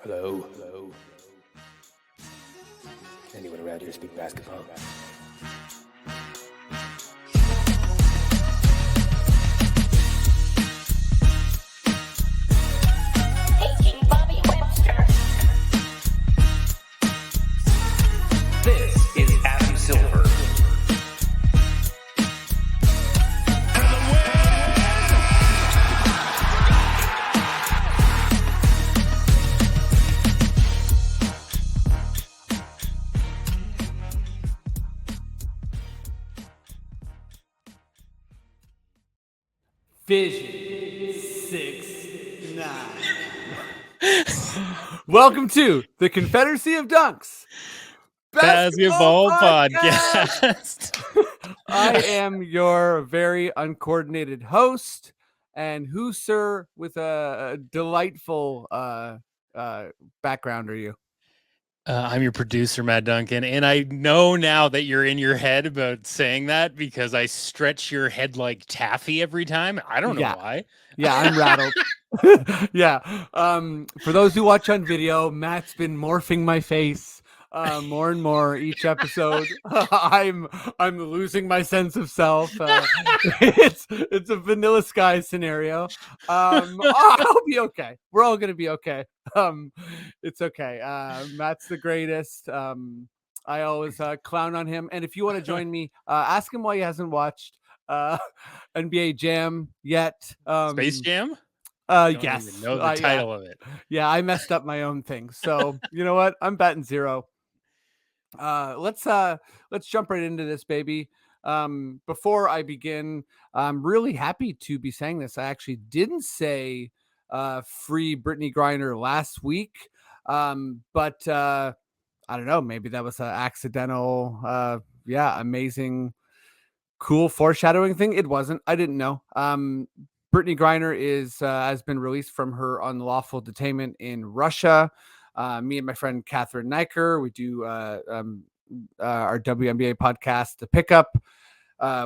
Hello. Hello. Anyone around here speak basketball? This is Adam Silver. Vision 6-9. Welcome to the Confederacy of Dunks Basketball podcast. I am your very uncoordinated host, and who, sir, with a delightful background are you? I'm your producer, Matt Duncan, and I know now that you're in your head about saying that because I stretch your head like taffy every time. I don't know why. Yeah, I'm rattled. Yeah. For those who watch on video, Matt's been morphing my face more and more each episode. I'm losing my sense of self. It's a Vanilla Sky scenario. I'll be okay. We're all gonna be okay. It's okay. Matt's the greatest. I always clown on him, and if you want to join me, ask him why he hasn't watched NBA Jam yet. Space Jam? I don't Yes. even know the title of it. Yeah, I messed up my own thing. So you know what? I'm batting zero. Let's jump right into this, baby. Before I begin, I'm really happy to be saying this. I actually didn't say free Brittany Griner last week. But I don't know, maybe that was an accidental amazing cool foreshadowing thing. It wasn't. I didn't know. Brittany Griner has been released from her unlawful detainment in Russia. Me and my friend Catherine Niker, we do our WNBA podcast, The Pickup.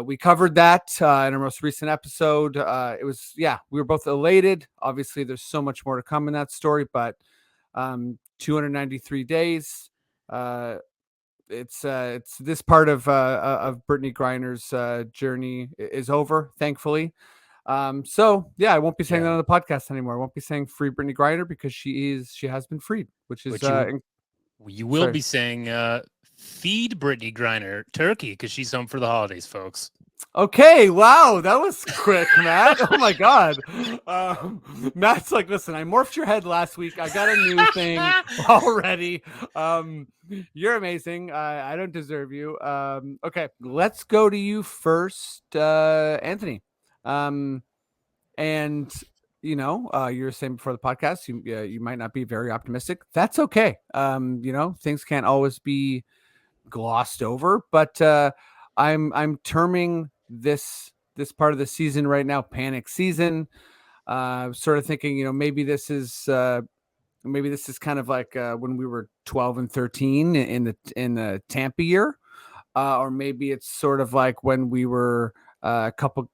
We covered that in our most recent episode. We were both elated. Obviously, there's so much more to come in that story, but 293 days. It's this part of Brittany Griner's journey is over, thankfully. I won't be saying that on the podcast anymore. I won't be saying free Brittany Griner because she has been freed, which you will be saying feed Brittany Griner turkey because she's home for the holidays, folks. Okay, wow, that was quick, Matt. Oh my God. Matt's like, listen, I morphed your head last week. I got a new thing already. You're amazing. I don't deserve you. Okay, let's go to you first, Antony. And you were saying before the podcast, you might not be very optimistic. That's okay. Things can't always be glossed over, but I'm terming this part of the season right now panic season. Sort of thinking, maybe this is kind of like when we were 12 and 13 in the Tampa year, or maybe it's sort of like when we were a couple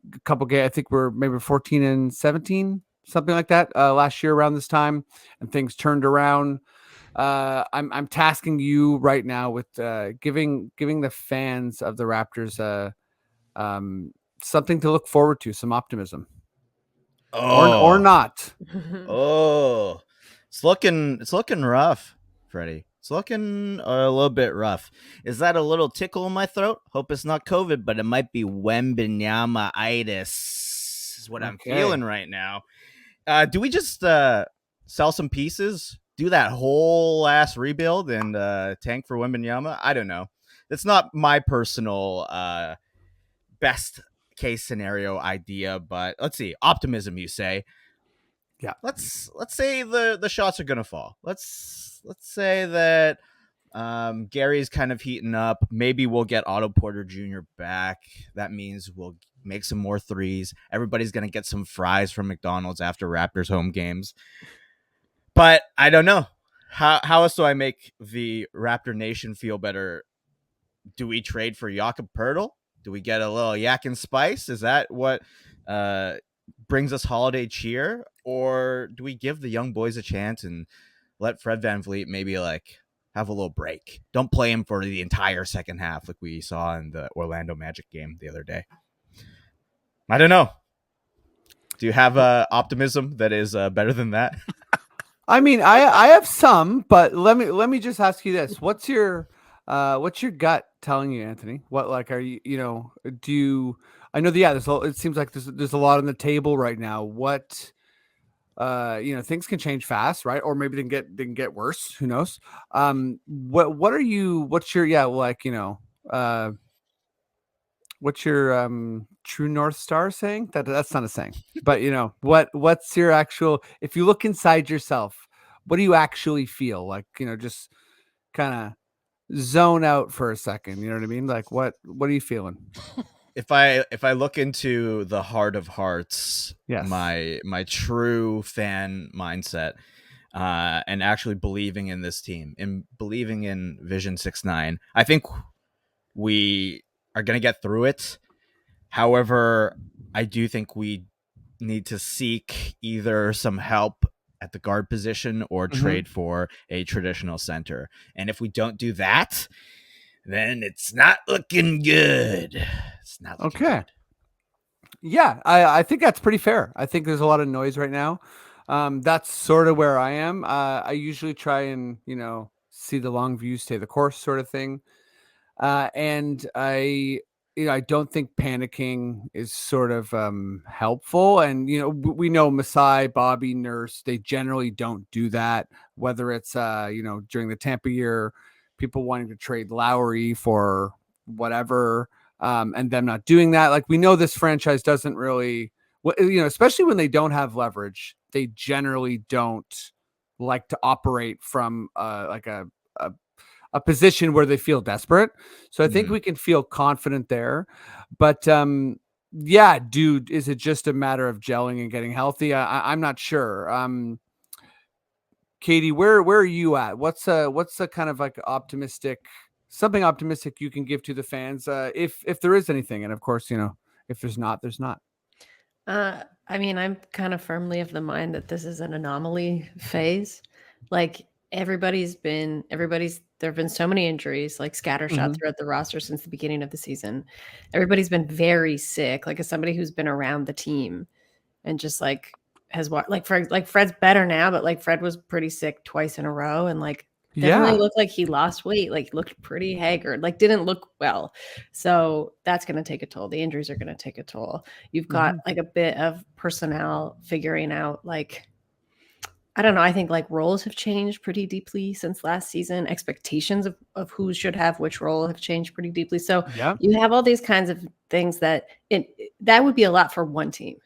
games. I think we're maybe 14 and 17, something like that, last year around this time, and things turned around. I'm tasking you right now with giving the fans of the Raptors something to look forward to, some optimism. Or not. Oh, it's looking rough, Freddie. It's looking a little bit rough. Is that a little tickle in my throat? Hope it's not COVID, but it might be Wembanyama-itis is what I'm feeling right now. Do we just sell some pieces, do that whole ass rebuild, and tank for Wembanyama? I don't know. It's not my personal best case scenario idea, but let's see. Optimism, you say? Yeah. Let's say the shots are gonna fall. Let's say that Gary's kind of heating up. Maybe we'll get Otto Porter Jr. back. That means we'll make some more threes. Everybody's gonna get some fries from McDonald's after Raptors home games. But I don't know. How else do I make the Raptor Nation feel better? Do we trade for Jakob Poeltl? Do we get a little yak and spice? Is that what brings us holiday cheer? Or do we give the young boys a chance and let Fred VanVleet maybe like have a little break. Don't play him for the entire second half like we saw in the Orlando Magic game the other day. I don't know. Do you have optimism that is better than that? I mean, I have some, but let me just ask you this: what's your gut telling you, Anthony? What, like, are you, do you? I know that, yeah, it seems like there's a lot on the table right now. What, things can change fast, right? Or maybe they can get worse. Who knows? What's your, yeah, like, what's your true North Star saying? That's not a saying, but what's your actual, if you look inside yourself, what do you actually feel like? Just kind of zone out for a second. You know what I mean? Like, what are you feeling? If I look into the heart of hearts, Yes. my true fan mindset, and actually believing in this team and believing in Vision 6-9, I think we are going to get through it. However, I do think we need to seek either some help at the guard position or trade for a traditional center. And if we don't do that, then it's not looking good. It's not looking good. Yeah, I think that's pretty fair. I think there's a lot of noise right now. That's sort of where I am. I usually try and, see the long view, stay the course sort of thing. And I don't think panicking is sort of helpful. And, we know Masai, Bobby, Nurse, they generally don't do that, whether it's, during the Tampa year, people wanting to trade Lowry for whatever, and them not doing that. Like, we know this franchise doesn't really, especially when they don't have leverage, they generally don't like to operate from like a position where they feel desperate. So I think we can feel confident there. But yeah, dude, is it just a matter of gelling and getting healthy? I'm not sure. Katie, where are you at? What's a kind of like something optimistic you can give to the fans, if there is anything? And of course, if there's not, there's not. I mean, I'm kind of firmly of the mind that this is an anomaly phase. Like, there have been so many injuries, like scattershot throughout the roster since the beginning of the season. Everybody's been very sick. Like, as somebody who's been around the team and just like Fred's better now, but like Fred was pretty sick twice in a row, and like definitely looked like he lost weight, like looked pretty haggard, like didn't look well. So that's going to take a toll. The injuries are going to take a toll. You've got like a bit of personnel figuring out, like, I don't know. I think like roles have changed pretty deeply since last season. Expectations of who should have which role have changed pretty deeply. So you have all these kinds of things that would be a lot for one team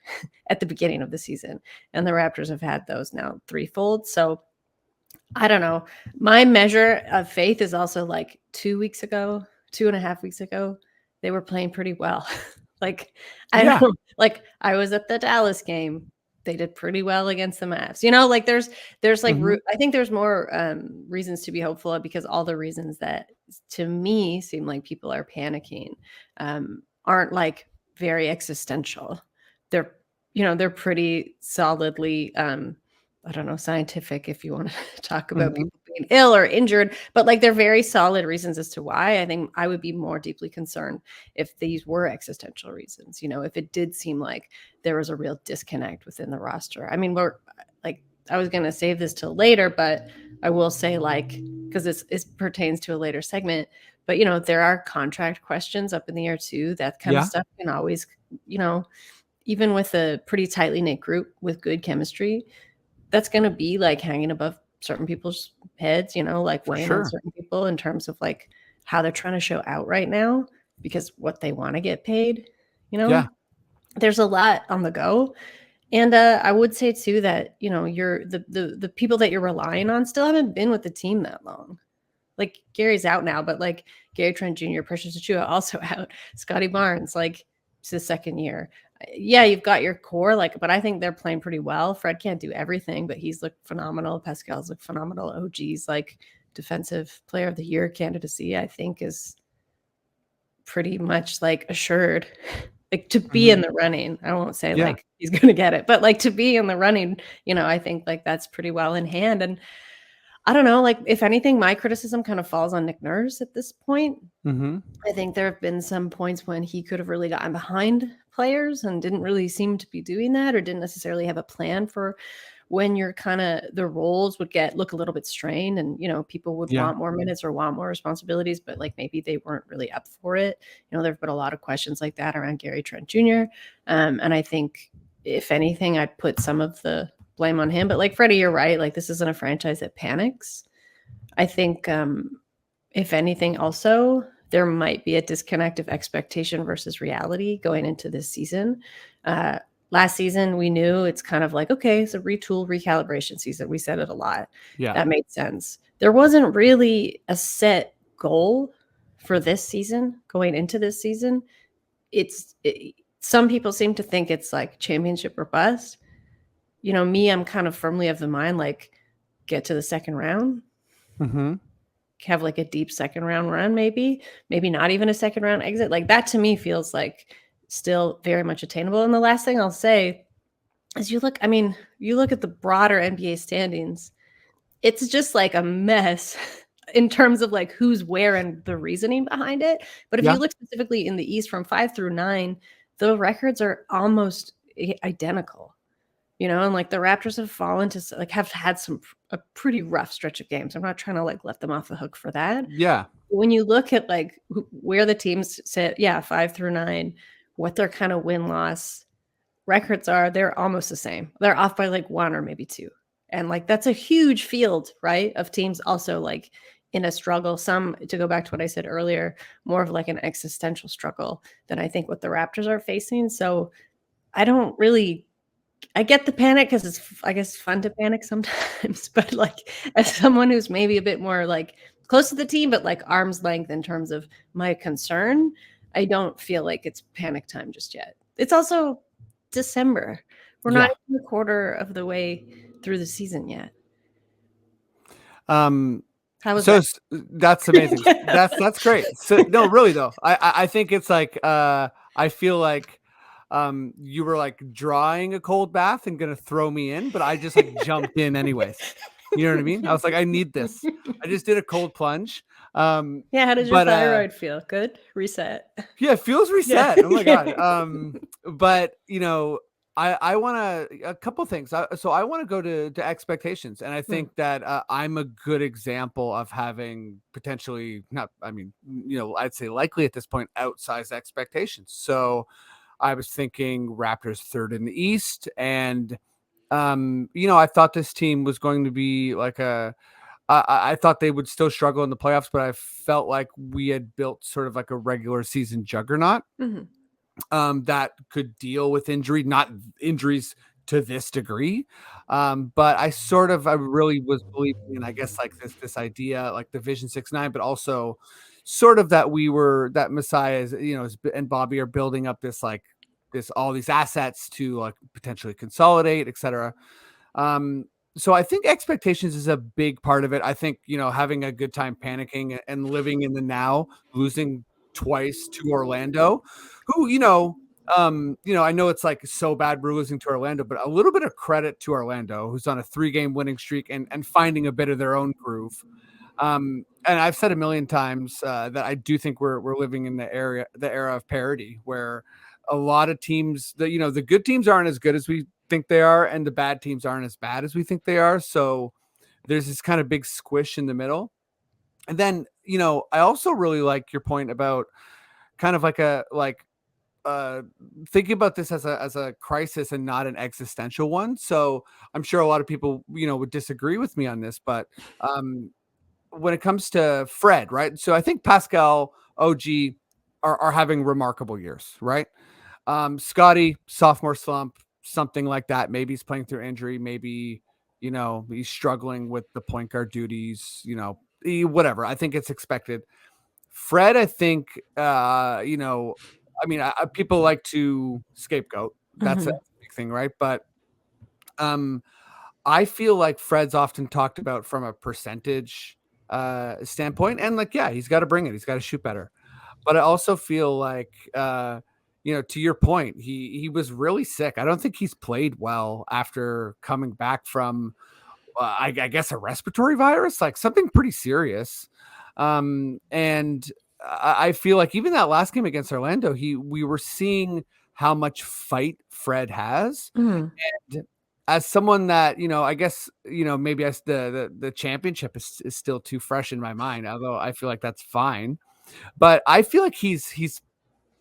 at the beginning of the season. And the Raptors have had those now threefold. So I don't know. My measure of faith is also like 2.5 weeks ago, they were playing pretty well. Like, I don't know, like I was at the Dallas game. They did pretty well against the Mavs. Like there's like, I think there's more reasons to be hopeful, because all the reasons that to me seem like people are panicking aren't like very existential. They're pretty solidly, I don't know, scientific, if you want to talk about people being ill or injured, but like they're very solid reasons as to why. I think I would be more deeply concerned if these were existential reasons, if it did seem like there was a real disconnect within the roster. I mean, we're like, I was going to save this till later, but I will say, like, because it pertains to a later segment, but there are contract questions up in the air too. That kind of stuff can always, even with a pretty tightly knit group with good chemistry, that's going to be like hanging above certain people's heads, like weighing on certain people in terms of like how they're trying to show out right now, because what they want to get paid, there's a lot on the go. And I would say too that, you're the people that you're relying on still haven't been with the team that long. Like, Gary's out now, but like Gary Trent Jr., Precious Achiuwa also out, Scotty Barnes, like it's his second year. Yeah, you've got your core, like, but I think they're playing pretty well. Fred can't do everything, but he's looked phenomenal. Pascal's looked phenomenal. OG's like defensive player of the year candidacy, I think, is pretty much like assured, like to be in the running. I won't say like he's going to get it, but like to be in the running, I think like that's pretty well in hand. And I don't know. Like, if anything, my criticism kind of falls on Nick Nurse at this point. Mm-hmm. I think there have been some points when he could have really gotten behind players and didn't really seem to be doing that, or didn't necessarily have a plan for when you're kind of the roles would look a little bit strained, and people would Yeah. want more minutes or want more responsibilities, but like maybe they weren't really up for it. There've been a lot of questions like that around Gary Trent Jr. And I think if anything, I'd put some of the blame on him. But like Freddie, you're right. Like, this isn't a franchise that panics. I think if anything, also there might be a disconnect of expectation versus reality going into this season. Last season, we knew it's kind of like, okay, it's a retool, recalibration season. We said it a lot. Yeah. That made sense. There wasn't really a set goal for this season going into this season. Some people seem to think it's like championship or bust. Me, I'm kind of firmly of the mind, like, get to the second round. Mm-hmm. Have like a deep second round run, maybe not even a second round exit. Like, that to me feels like still very much attainable. And the last thing I'll say is you look at the broader NBA standings, it's just like a mess in terms of like who's where and the reasoning behind it. But if you look specifically in the East from 5 through 9, the records are almost identical. And like the Raptors have fallen to like have had a pretty rough stretch of games. I'm not trying to like let them off the hook for that. Yeah. When you look at like where the teams sit, 5 through 9, what their kind of win-loss records are, they're almost the same. They're off by like 1 or maybe 2. And like that's a huge field, right, of teams also like in a struggle. Some, to go back to what I said earlier, more of like an existential struggle than I think what the Raptors are facing. So I get the panic because it's, I guess, fun to panic sometimes. But like, as someone who's maybe a bit more like close to the team, but like arm's length in terms of my concern, I don't feel like it's panic time just yet. It's also December. We're not even a quarter of the way through the season yet. How was so that? That's amazing. That's great. So no, really though, I think it's like I feel like you were like drawing a cold bath and gonna throw me in, but I just like jumped in anyways. You know what I mean? I was like, I need this. I just did a cold plunge. How does your thyroid feel? Good? Reset. Yeah, it feels reset. Oh my God. But I want a couple things. So I want to go to expectations. And I think that I'm a good example of having potentially I'd say likely at this point, outsized expectations. So I was thinking Raptors 3rd in the East. And, I thought this team was going to be like I thought they would still struggle in the playoffs, but I felt like we had built sort of like a regular season juggernaut. Mm-hmm. That could deal with not injuries to this degree. But I really was believing in, I guess, like this idea, like the Vision 6-9, but also sort of that Messiah is, and Bobby are building up all these assets to like potentially consolidate, etc. So I think expectations is a big part of it. I think, having a good time panicking and living in the now, losing twice to Orlando, who, I know it's like so bad we're losing to Orlando, but a little bit of credit to Orlando, who's on a 3-game winning streak and finding a bit of their own groove. And I've said a million times that I do think we're living in the era of parity, where a lot of teams, the good teams aren't as good as we think they are, and the bad teams aren't as bad as we think they are. So there's this kind of big squish in the middle. And then, I also really like your point about kind of thinking about this as a crisis and not an existential one. So I'm sure a lot of people, would disagree with me on this, but when it comes to Fred, right? So I think Pascal, OG are having remarkable years, right? Scotty, sophomore slump, something like that. Maybe he's playing through injury. Maybe, he's struggling with the point guard duties, whatever. I think it's expected. Fred, I think, people like to scapegoat. That's a big thing, right? But I feel like Fred's often talked about from a percentage standpoint. And like, yeah, he's got to bring it. He's got to shoot better. But I also feel like, to your point, he was really sick. I don't think he's played well after coming back from I guess a respiratory virus, like something pretty serious. And I feel like even that last game against Orlando, we were seeing how much fight Fred has. Mhm. And as someone that, I guess, maybe as the championship is still too fresh in my mind, although I feel like that's fine. But I feel like he's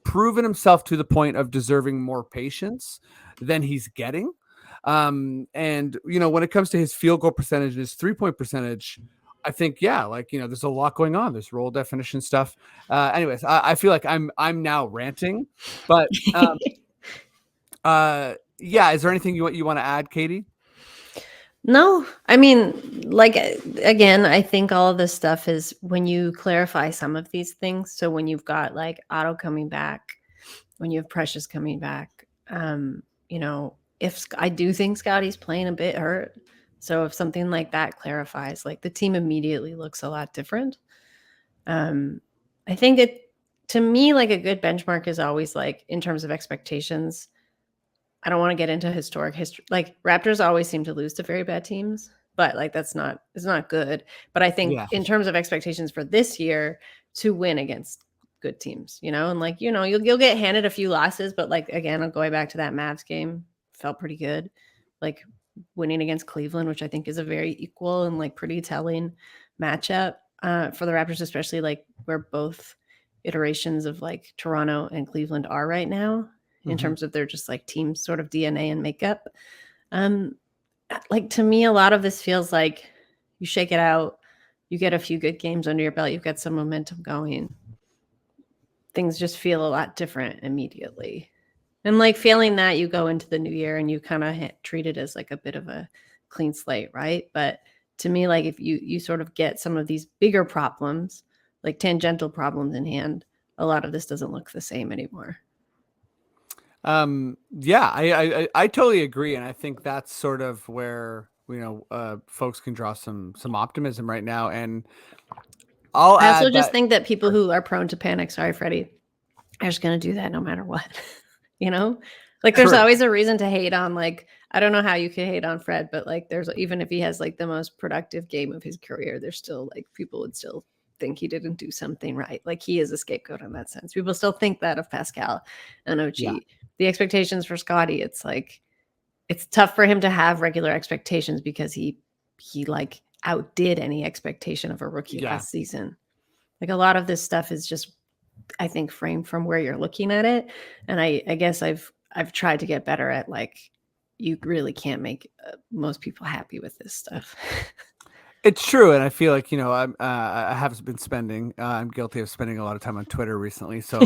proven himself to the point of deserving more patience than he's getting. And when it comes to his field goal percentage and his 3-point percentage, I think, there's a lot going on. There's role definition stuff. Anyways, I feel like I'm now ranting, but is there anything you want to add, Katie? No, I mean, like, again, I think all of this stuff is when you clarify some of these things. So when you've got like Otto coming back, when you have Precious coming back, if I do think Scotty's playing a bit hurt. So if something like that clarifies, like the team immediately looks a lot different. I think to me, like a good benchmark is always like in terms of expectations. I don't want to get into historic history. Like Raptors always seem to lose to very bad teams, but like it's not good. But I think in terms of expectations for this year, to win against good teams, and like you'll get handed a few losses, but like again, I'm going back to that Mavs game, felt pretty good. Like winning against Cleveland, which I think is a very equal and like pretty telling matchup for the Raptors, especially like where both iterations of like Toronto and Cleveland are right now in terms of their just like team sort of DNA and makeup. Like to me, a lot of this feels like you shake it out, you get a few good games under your belt, you've got some momentum going. Things just feel a lot different immediately. And like failing that, you go into the new year and you kind of treat it as like a bit of a clean slate, right? But to me, like if you sort of get some of these bigger problems, like tangential problems in hand, a lot of this doesn't look the same anymore. I totally agree, and I think that's sort of where folks can draw some optimism right now. And I also just think that people who are prone to panic, sorry, Freddie, are just going to do that no matter what. Like there's always a reason to hate on, like, I don't know how you can hate on Fred, but like there's, even if he has like the most productive game of his career, there's still like people would still think he didn't do something right. Like he is a scapegoat in that sense. People still think that of Pascal and OG. Yeah. The expectations for Scotty, it's like it's tough for him to have regular expectations because he like outdid any expectation of a rookie last season. Like a lot of this stuff is just, I think, framed from where you're looking at it. And I guess I've tried to get better at like, you really can't make most people happy with this stuff. It's true, and I feel like I have been spending. I'm guilty of spending a lot of time on Twitter recently, so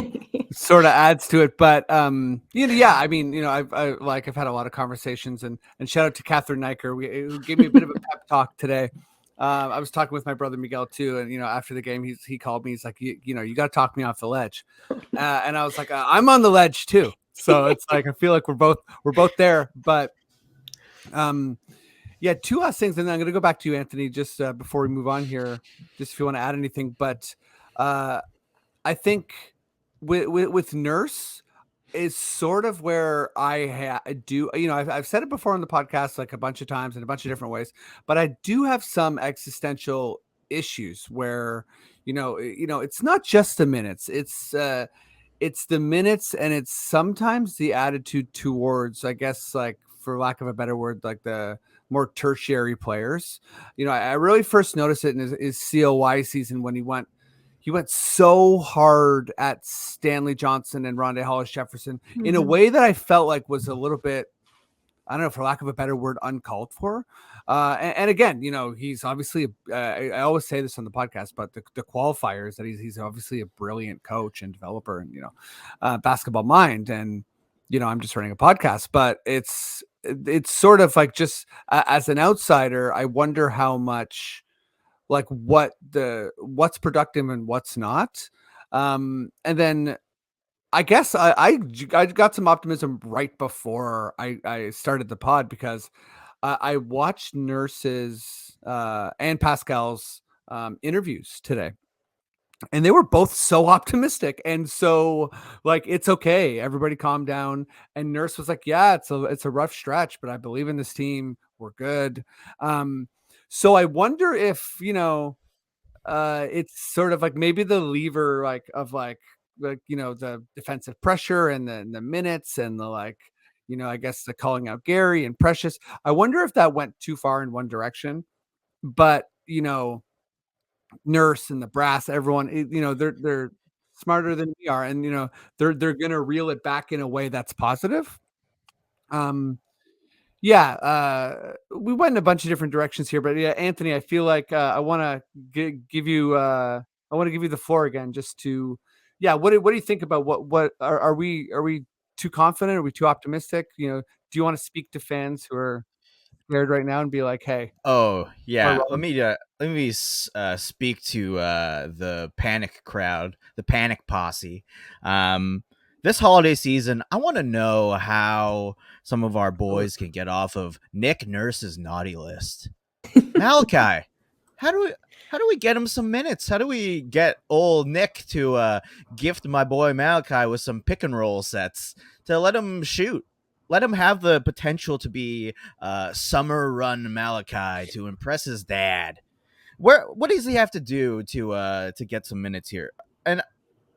sort of adds to it. But I mean, I've had a lot of conversations, and shout out to Catherine Niker, who gave me a bit of a pep talk today. I was talking with my brother Miguel too, and after the game, he called me. He's like, you got to talk me off the ledge, and I was like, I'm on the ledge too. So it's like I feel like we're both there, but yeah, two last things, and then I'm going to go back to you, Anthony, just before we move on here, just if you want to add anything. But I think with Nurse is sort of where I do, I've said it before on the podcast like a bunch of times in a bunch of different ways, but I do have some existential issues where, it's not just the minutes, it's the minutes, and it's sometimes the attitude towards, I guess, like, for lack of a better word, like the more tertiary players. I really first noticed it in his COY season when he went so hard at Stanley Johnson and Rondé Hollis Jefferson in a way that I felt like was a little bit, I don't know, for lack of a better word, uncalled for. And again, he's obviously, I always say this on the podcast, but the qualifier is that he's obviously a brilliant coach and developer and, basketball mind. And, I'm just running a podcast, but it's sort of like, just as an outsider, I wonder how much, like, what's productive and what's not. And then I guess I got some optimism right before I started the pod, because I watched Nurse's and Pascal's interviews today. And they were both so optimistic and so like, it's okay. Everybody calm down. And Nurse was like, yeah, it's a rough stretch, but I believe in this team. We're good. So I wonder if, it's sort of like maybe the lever like, the defensive pressure and the minutes and the like, I guess the calling out Gary and Precious. I wonder if that went too far in one direction, but Nurse and the brass, everyone, they're smarter than we are, and they're gonna reel it back in a way that's positive. Um, yeah, we went in a bunch of different directions here, but yeah, Anthony, I feel like I want to give you the floor again, just to, yeah. What do you think about what are we too confident? Are we too optimistic? Do you want to speak to fans who are scared right now and be like, hey, Oh am I yeah, wrong? let me speak to the panic crowd, the panic posse. This holiday season, I want to know how some of our boys can get off of Nick Nurse's naughty list. Malachi, how do we get him some minutes? How do we get old Nick to gift my boy Malachi with some pick and roll sets to let him shoot? Let him have the potential to be summer run Malachi to impress his dad. What does he have to do to get some minutes here? And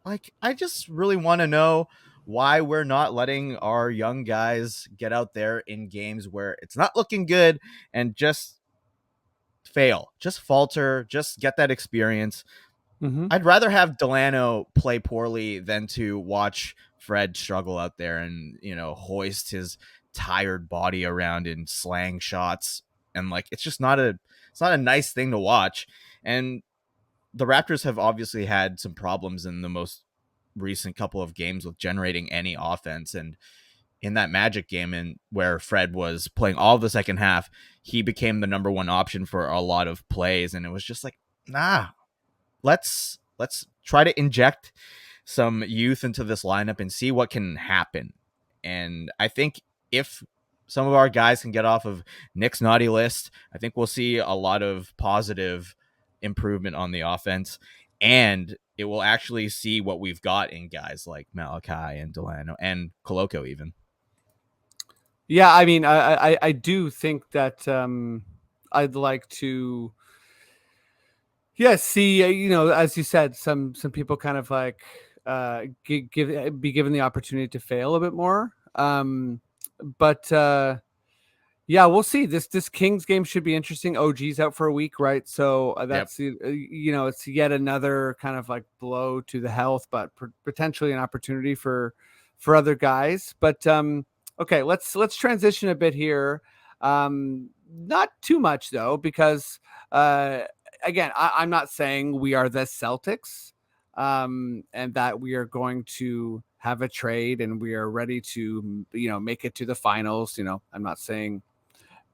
like, I just really want to know why we're not letting our young guys get out there in games where it's not looking good and just fail, just falter, just get that experience. Mm-hmm. I'd rather have Delano play poorly than to watch Fred struggle out there and, hoist his tired body around in slang shots. And like, it's not a nice thing to watch. And the Raptors have obviously had some problems in the most recent couple of games with generating any offense. And in that Magic game, and where Fred was playing all the second half, he became the number one option for a lot of plays. And it was just like, nah, let's try to inject some youth into this lineup and see what can happen. And I think if some of our guys can get off of Nick's naughty list, I think we'll see a lot of positive improvement on the offense, and it will actually see what we've got in guys like Malachi and Delano and Coloco even. Yeah, I mean, I do think that I'd like to, yeah, see, as you said, some people kind of like be given the opportunity to fail a bit more. But yeah, we'll see. This Kings game should be interesting. OG's out for a week, right? So Yep. that's it's yet another kind of like blow to the health, but potentially an opportunity for other guys. But okay, let's transition a bit here. Not too much though, because again, I'm not saying we are the Celtics, and that we are going to have a trade and we are ready to make it to the finals. I'm not saying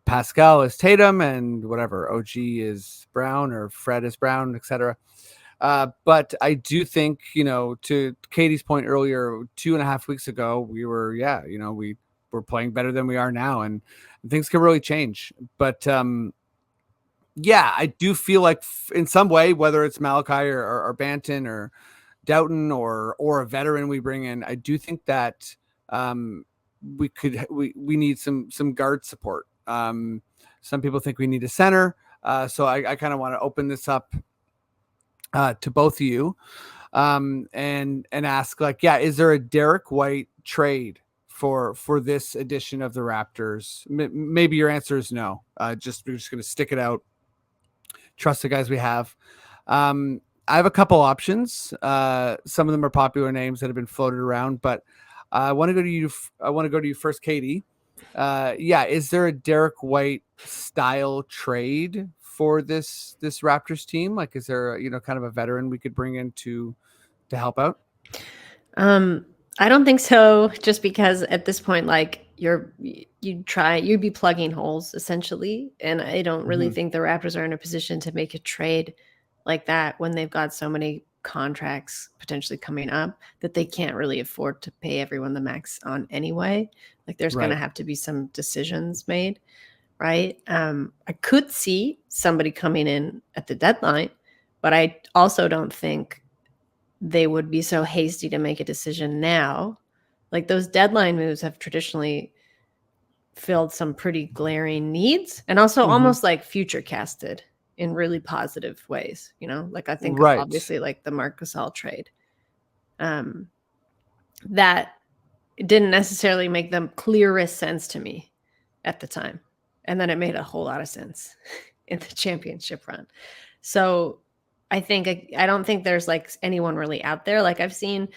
Pascal is Tatum and whatever OG is Brown or Fred is Brown, etc. But I do think, to Katie's point earlier, 2.5 weeks ago, we were, we were playing better than we are now, and things can really change. But yeah, I do feel like in some way, whether it's Malachi or Banton or Doughton or a veteran we bring in, I do think that we need some guard support. Some people think we need a center. So I kind of want to open this up to both of you and ask, like, yeah, is there a Derick White trade for this edition of the Raptors? Maybe your answer is no. We're just going to stick it out. Trust the guys we have. I have a couple options. Some of them are popular names that have been floated around, but I want to go to you. I want to go to you first, Katie. Yeah, is there a Derick White style trade for this Raptors team? Like, is there kind of a veteran we could bring in to help out? I don't think so. Just because at this point, like, you'd be plugging holes essentially, and I don't really think the Raptors are in a position to make a trade like that when they've got so many contracts potentially coming up that they can't really afford to pay everyone the max on anyway. Like, there's going to have to be some decisions made, right? I could see somebody coming in at the deadline, but I also don't think they would be so hasty to make a decision now. Like those deadline moves have traditionally filled some pretty glaring needs and also almost like future casted in really positive ways, you know, like I think of Right. obviously like the Marc Gasol trade. That didn't necessarily make the clearest sense to me at the time. And then it made a whole lot of sense in the championship run. So I don't think there's like anyone really out there. Like I've seen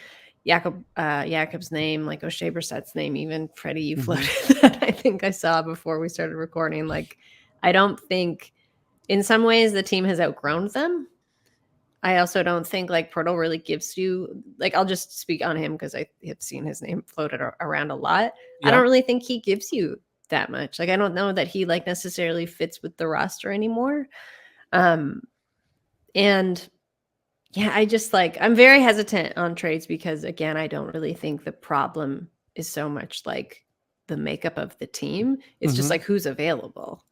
Jakob's name, like O'Shea Brissett's name, even Freddie, you floated that I think I saw before we started recording. Like, I don't think in some ways the team has outgrown them. I also don't think like Pirtle really gives you, like, I'll just speak on him because I have seen his name floated around a lot. Yeah. I don't really think he gives you that much. Like, I don't know that he like necessarily fits with the roster anymore. And yeah, I just like, I'm very hesitant on trades because again, I don't really think the problem is so much like the makeup of the team. It's just like who's available.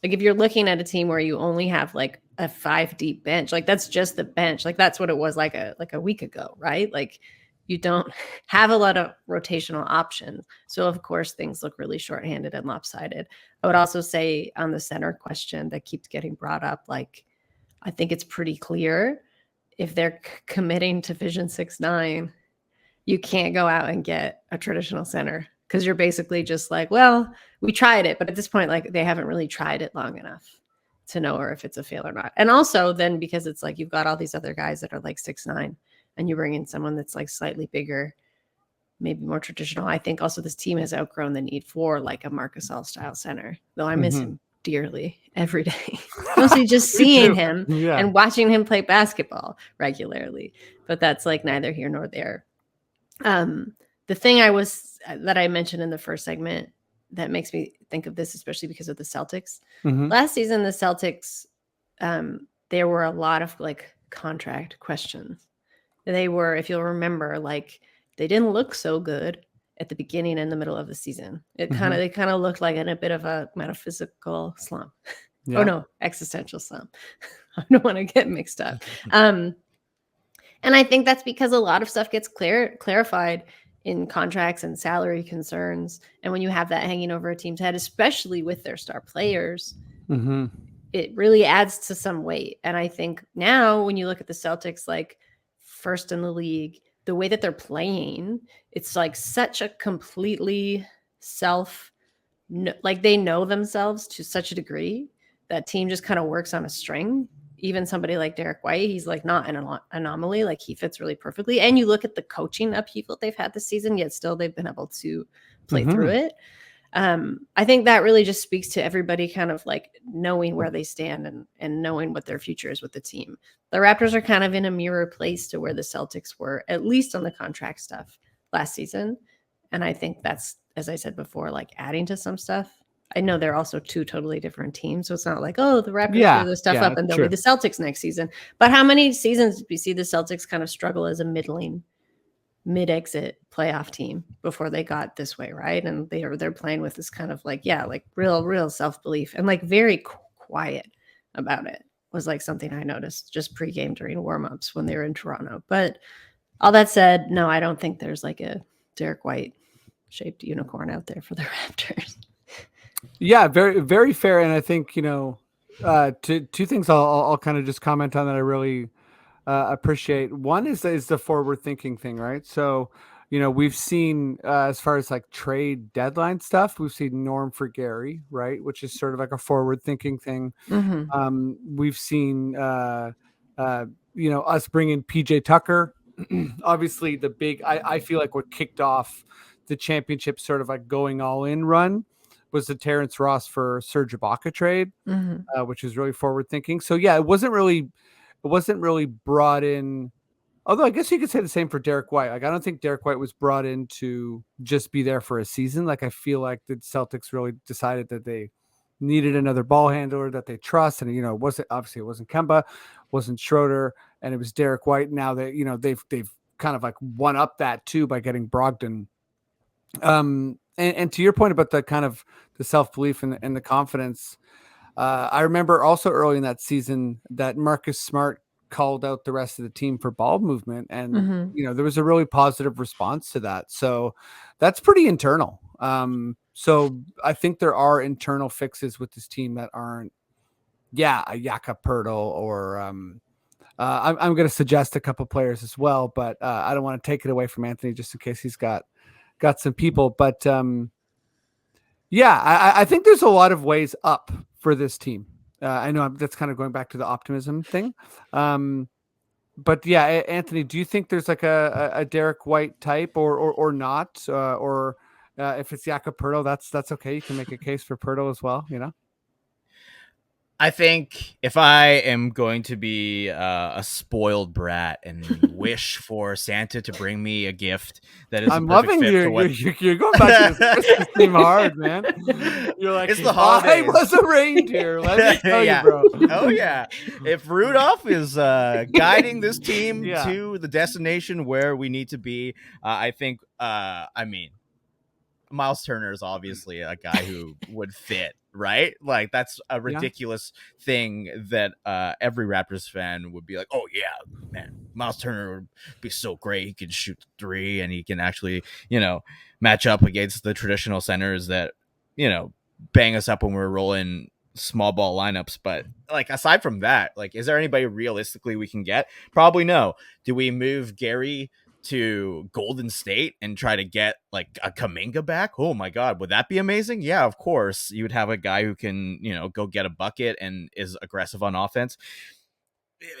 Like if you're looking at a team where you only have like a 5 deep bench, like that's just the bench. Like that's what it was like a week ago, right? Like you don't have a lot of rotational options. So of course things look really shorthanded and lopsided. I would also say on the center question that keeps getting brought up, like I think it's pretty clear if they're committing to Vision 6-9, you can't go out and get a traditional center because you're basically just like, well, we tried it, but at this point, like they haven't really tried it long enough to know or if it's a fail or not. And also then because it's like you've got all these other guys that are like 6'9", and you bring in someone that's like slightly bigger, maybe more traditional. I think also this team has outgrown the need for like a Marc Gasol style center, though I miss him dearly every day. Mostly just seeing him and watching him play basketball regularly. But that's like neither here nor there. The thing that I mentioned in the first segment that makes me think of this, especially because of the Celtics. Last season, the Celtics, there were a lot of like contract questions. They were, if you'll remember, like they didn't look so good at the beginning and the middle of the season. They kind of looked like in a bit of a metaphysical slump. Yeah. Oh no, existential slump. I don't want to get mixed up. And I think that's because a lot of stuff gets clarified in contracts and salary concerns. And when you have that hanging over a team's head, especially with their star players, it really adds to some weight. And I think now when you look at the Celtics, like first in the league, the way that they're playing, it's like such a completely like they know themselves to such a degree that team just kind of works on a string. Even somebody like Derick White, he's like not an anomaly. Like he fits really perfectly. And you look at the coaching upheaval they've had this season, yet still they've been able to play through it. I think that really just speaks to everybody kind of like knowing where they stand and knowing what their future is with the team. The Raptors are kind of in a mirror place to where the Celtics were, at least on the contract stuff last season. And I think that's, as I said before, like adding to some stuff. I know they're also two totally different teams. So it's not like, oh, the Raptors screw this stuff up and they'll be the Celtics next season. But how many seasons did we see the Celtics kind of struggle as a mid-exit playoff team before they got this way, right? And they're playing with this kind of like, like real self-belief and like very quiet about it was like something I noticed just pregame during warm-ups when they were in Toronto. But all that said, no, I don't think there's like a Derick White shaped unicorn out there for the Raptors. Yeah, very, very fair. And I think, two things I'll kind of just comment on that I really appreciate. One is the forward thinking thing, right? So, we've seen as far as like trade deadline stuff, we've seen Norm for Gary, right? Which is sort of like a forward thinking thing. We've seen, us bring in PJ Tucker. Obviously the big, I feel like what kicked off the championship sort of like going all in run was the Terrence Ross for Serge Ibaka trade, which is really forward thinking. So yeah, it wasn't really brought in. Although I guess you could say the same for Derick White. Like I don't think Derick White was brought in to just be there for a season. Like I feel like the Celtics really decided that they needed another ball handler that they trust, and it wasn't Kemba, wasn't Schroeder, and it was Derick White. Now that they've kind of like one up that too by getting Brogdon. And to your point about the kind of the self-belief and the confidence, I remember also early in that season that Marcus Smart called out the rest of the team for ball movement, and Mhm. there was a really positive response to that. So that's pretty internal. So I think there are internal fixes with this team that aren't, a Jakob Poeltl or I'm going to suggest a couple players as well, but I don't want to take it away from Antony just in case he's got some people. But I think there's a lot of ways up for this team. I know that's kind of going back to the optimism thing. But yeah, Antony, do you think there's like a Derick White type or not? Or if it's Jakob Poeltl, that's okay. You can make a case for Poeltl as well, I think if I am going to be a spoiled brat and wish for Santa to bring me a gift that is I'm a perfect loving fit for what you're going back to the Christmas theme hard, man. You're like, it's the I holidays. was a reindeer. Let me tell Yeah. you, bro. Oh yeah. If Rudolph is guiding this team Yeah. to the destination where we need to be, I think. Miles Turner is obviously a guy who would fit, right? Like that's a ridiculous thing that every Raptors fan would be like, oh yeah, man, Miles Turner would be so great. He can shoot the three and he can actually, match up against the traditional centers that, bang us up when we're rolling small ball lineups. But like aside from that, like is there anybody realistically we can get? Probably no. Do we move Gary to Golden State and try to get like a Kuminga back? Oh my god, would that be amazing? Yeah, of course. You would have a guy who can, go get a bucket and is aggressive on offense.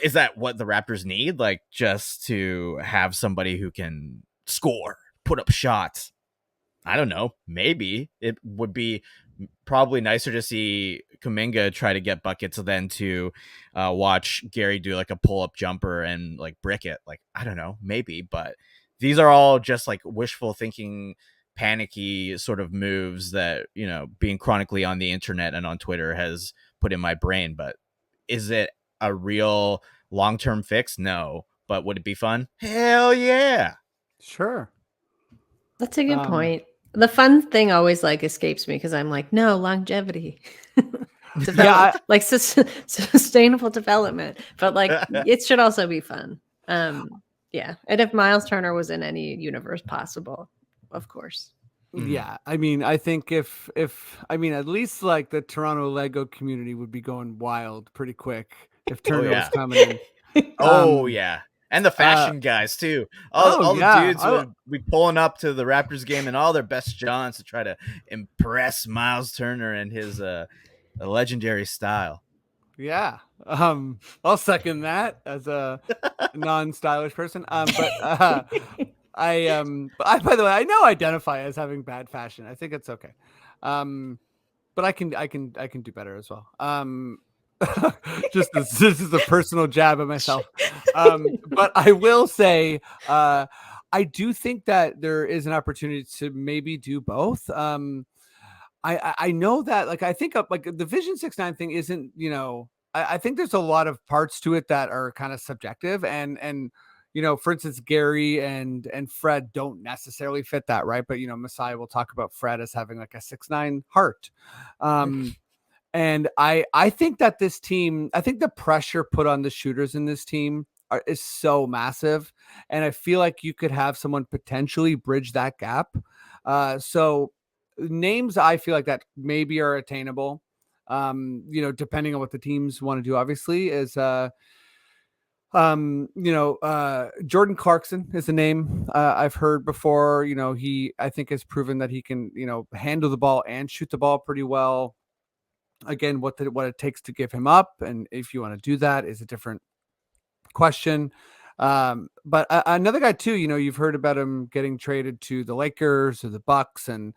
Is that what the Raptors need? Like just to have somebody who can score, put up shots? I don't know. Maybe it would be probably nicer to see Kuminga try to get buckets than to watch Gary do like a pull-up jumper and like brick it. Like, I don't know, maybe, but these are all just like wishful thinking, panicky sort of moves that, being chronically on the internet and on Twitter has put in my brain. But is it a real long-term fix? No. But would it be fun? Hell yeah. Sure. That's a good point. The fun thing always like escapes me because I'm like, no, longevity. Like sustainable development. But like it should also be fun. Yeah. And if Miles Turner was in any universe possible, of course. Yeah. I mean, I think if at least like the Toronto Lego community would be going wild pretty quick if Turner was coming in. Yeah. And the fashion guys too. All the dudes would be pulling up to the Raptors game in all their best jaunts to try to impress Miles Turner and his legendary style. Yeah. I'll second that as a non-stylish person. But I by the way, I now identify as having bad fashion. I think it's okay. But I can do better as well. Just this is a personal jab at myself. But I will say, I do think that there is an opportunity to maybe do both. I know that, like, I think like the Vision 6'9" thing isn't, I think there's a lot of parts to it that are kind of subjective and for instance, Gary and Fred don't necessarily fit that, right? But Messiah will talk about Fred as having like a 6'9" heart. And I think that this team, I think the pressure put on the shooters in this team is so massive. And I feel like you could have someone potentially bridge that gap. So names I feel like that maybe are attainable, depending on what the teams want to do, obviously, is Jordan Clarkson is a name I've heard before. He, I think, has proven that he can, handle the ball and shoot the ball pretty well. Again, what it takes to give him up, and if you want to do that, is a different question. But another guy too, you've heard about him getting traded to the Lakers or the Bucks, and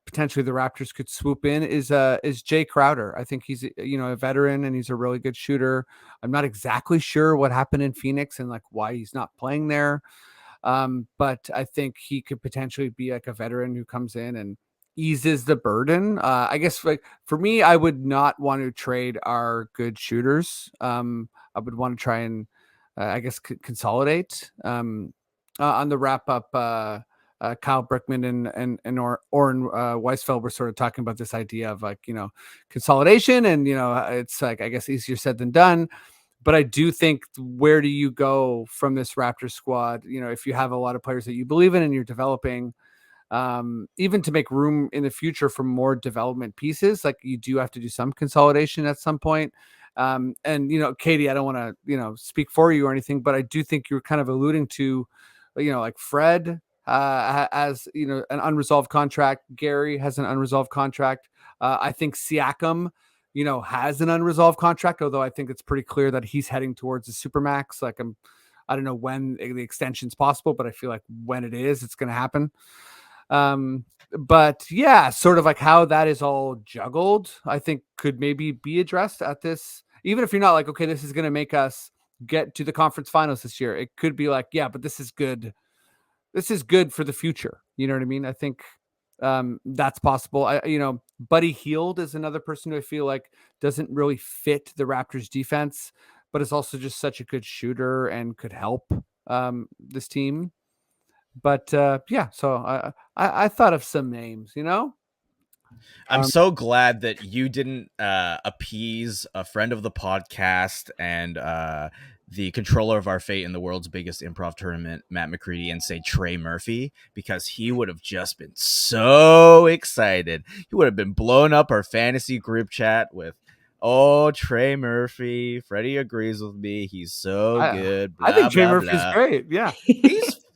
potentially the Raptors could swoop in. Is Jay Crowder? I think he's a veteran and he's a really good shooter. I'm not exactly sure what happened in Phoenix and like why he's not playing there. But I think he could potentially be like a veteran who comes in and eases the burden. I guess like for me, I would not want to trade our good shooters. I would want to try and consolidate. On the wrap up, Kyle Brickman and Oren Weisfeld were sort of talking about this idea of like, consolidation, and it's like, I guess, easier said than done. But I do think, where do you go from this Raptors squad? You know, if you have a lot of players that you believe in and you're developing, even to make room in the future for more development pieces, like you do have to do some consolidation at some point. And, you know, Katie, I don't want to, you know, speak for you or anything, but I do think you're kind of alluding to, you know, like Fred as, you know, an unresolved contract. Gary has an unresolved contract. I think Siakam, you know, has an unresolved contract, although I think it's pretty clear that he's heading towards a supermax. Like I don't know when the extension's possible, but I feel like when it is, it's going to happen. But yeah, sort of like how that is all juggled, I think could maybe be addressed at this, even if you're not like, okay, this is going to make us get to the conference finals this year. It could be like, yeah, but this is good. This is good for the future. You know what I mean? I think that's possible. You know, Buddy Hield is another person who I feel like doesn't really fit the Raptors defense, but is also just such a good shooter and could help this team. But yeah, so I thought of some names, you know. I'm so glad that you didn't appease a friend of the podcast and the controller of our fate in the world's biggest improv tournament, Matt McCready, and say Trey Murphy, because he would have just been so excited. He would have been blowing up our fantasy group chat with, "Oh, Trey Murphy, Freddie agrees with me. He's so good." Blah, I think Trey blah, Murphy's blah. great. Yeah.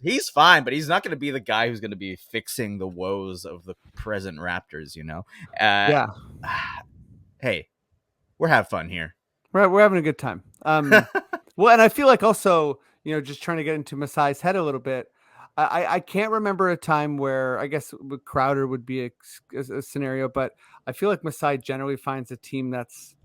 He's fine, but he's not going to be the guy who's going to be fixing the woes of the present Raptors, you know? Yeah. Hey, we're having fun here. We're having a good time. Well, and I feel like also, you know, just trying to get into Masai's head a little bit. I can't remember a time where, I guess Crowder would be a scenario, but I feel like Masai generally finds a team that's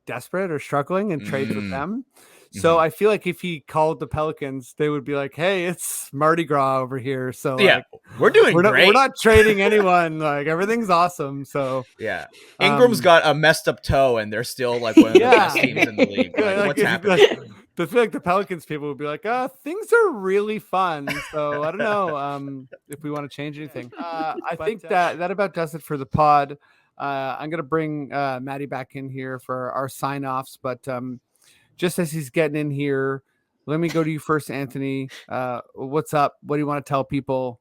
desperate or struggling and trades with them. So I feel like if he called the Pelicans, they would be like, "Hey, it's Mardi Gras over here." So yeah, like, we're doing great. We're not trading anyone. Like everything's awesome. So yeah, Ingram's got a messed up toe, and they're still like one of the best teams in the league. Like, what's happening? I feel like the Pelicans people would be like, things are really fun. So I don't know if we want to change anything. I think that about does it for the pod. I'm going to bring Maddie back in here for our sign-offs. But just as he's getting in here, let me go to you first, Anthony. What's up? What do you want to tell people?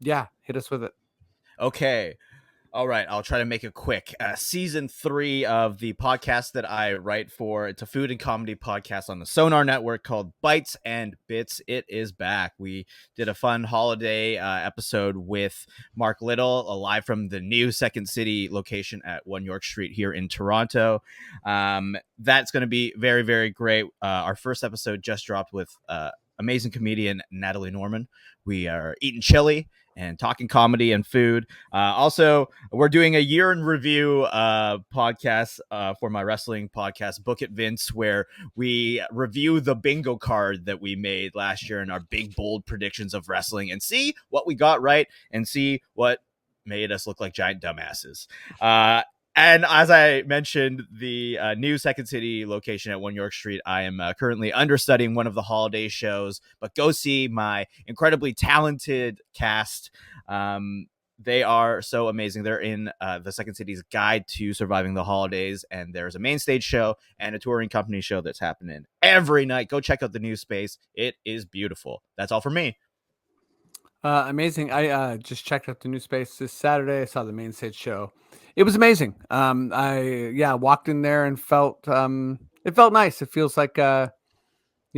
Yeah, hit us with it. Okay. All right, I'll try to make it quick. Season 3 of the podcast that I write for, it's a food and comedy podcast on the Sonar Network called Bites and Bits. It is back. We did a fun holiday episode with Mark Little, live from the new Second City location at 1 York Street here in Toronto. That's going to be very, very great. Our first episode just dropped with amazing comedian Natalie Norman. We are eating chili and talking comedy and food. Also, we're doing a year in review podcast for my wrestling podcast, Book It Vince, where we review the bingo card that we made last year and our big, bold predictions of wrestling and see what we got right and see what made us look like giant dumbasses. And as I mentioned, the new Second City location at 1 York Street, I am currently understudying one of the holiday shows, but go see my incredibly talented cast. They are so amazing. They're in the Second City's Guide to Surviving the Holidays, and there's a main stage show and a touring company show that's happening every night. Go check out the new space. It is beautiful. That's all for me. Amazing. I just checked out the new space this Saturday. I saw the main stage show. It was amazing. I walked in there and felt it felt nice. It feels like one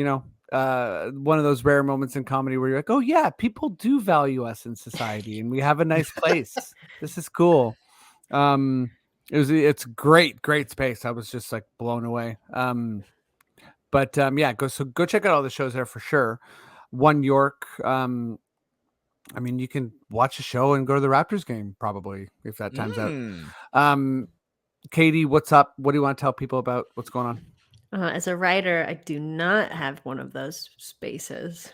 of those rare moments in comedy where you're like, oh yeah, people do value us in society and we have a nice place. This is cool. It's great space. I was just like blown away. Go check out all the shows there for sure. 1 York. I mean, you can watch a show and go to the Raptors game probably if that time's out. Katie, what's up? What do you want to tell people about what's going on? As a writer, I do not have one of those spaces.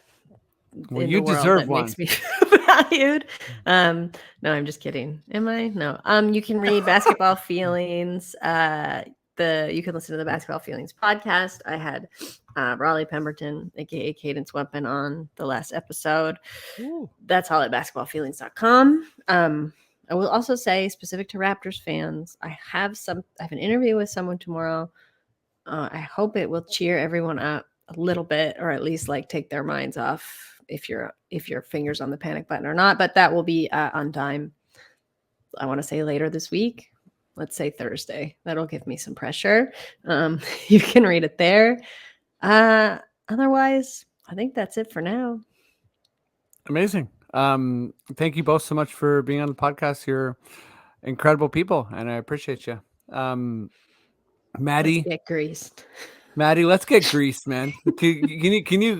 Well, you deserve one. Makes me valued. No, I'm just kidding. Am I? No. You can read Basketball Feelings. You can listen to the Basketball Feelings podcast. I had Raleigh Pemberton, aka Cadence Weapon, on the last episode. Ooh. That's all at basketballfeelings.com. I will also say, specific to Raptors fans, I have an interview with someone tomorrow I hope it will cheer everyone up a little bit, or at least like take their minds off if your fingers on the panic button or not. But that will be on time. I want to say later this week. Let's say Thursday. That'll give me some pressure. You can read it there. Otherwise, I think that's it for now. Amazing. Thank you both so much for being on the podcast. You're incredible people, and I appreciate you. Maddie, Let's get greased. Maddie, let's get greased, man. Can you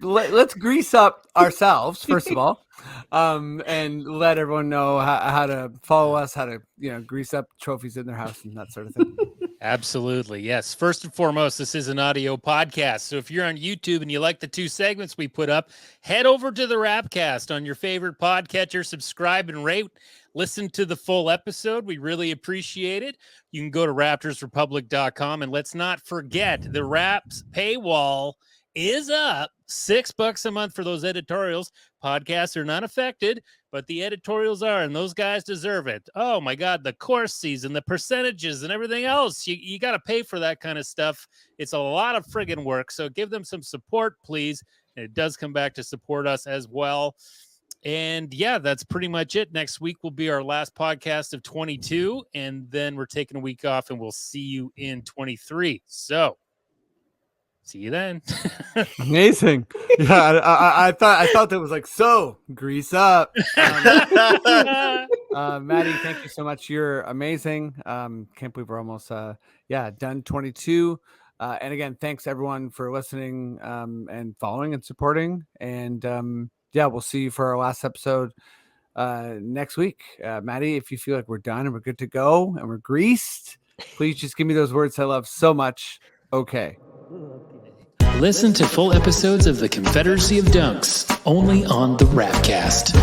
let's grease up ourselves first of all, and let everyone know how to follow us, how to grease up trophies in their house and that sort of thing. Absolutely. Yes. First and foremost, this is an audio podcast. So if you're on YouTube and you like the 2 segments we put up, head over to the Rapcast on your favorite podcatcher, subscribe and rate. Listen to the full episode. We really appreciate it. You can go to raptorsrepublic.com, and let's not forget the Raps paywall is up. $6 a month for those editorials. Podcasts are not affected, but the editorials are, and those guys deserve it. Oh my God, the course season, the percentages and everything else. You got to pay for that kind of stuff. It's a lot of friggin' work. So give them some support, please. And it does come back to support us as well. And yeah, that's pretty much it. Next week will be our last podcast of 22, and then we're taking a week off, and we'll see you in 23. So see you then. Amazing. Yeah, I thought that was like, so grease up. Maddie, thank you so much. You're amazing. Can't believe we're almost done 22. And again, thanks everyone for listening and following and supporting. And we'll see you for our last episode next week. Maddie, if you feel like we're done and we're good to go and we're greased, please just give me those words I love so much. Okay. Listen to full episodes of the Confederacy of Dunks only on the Rapcast.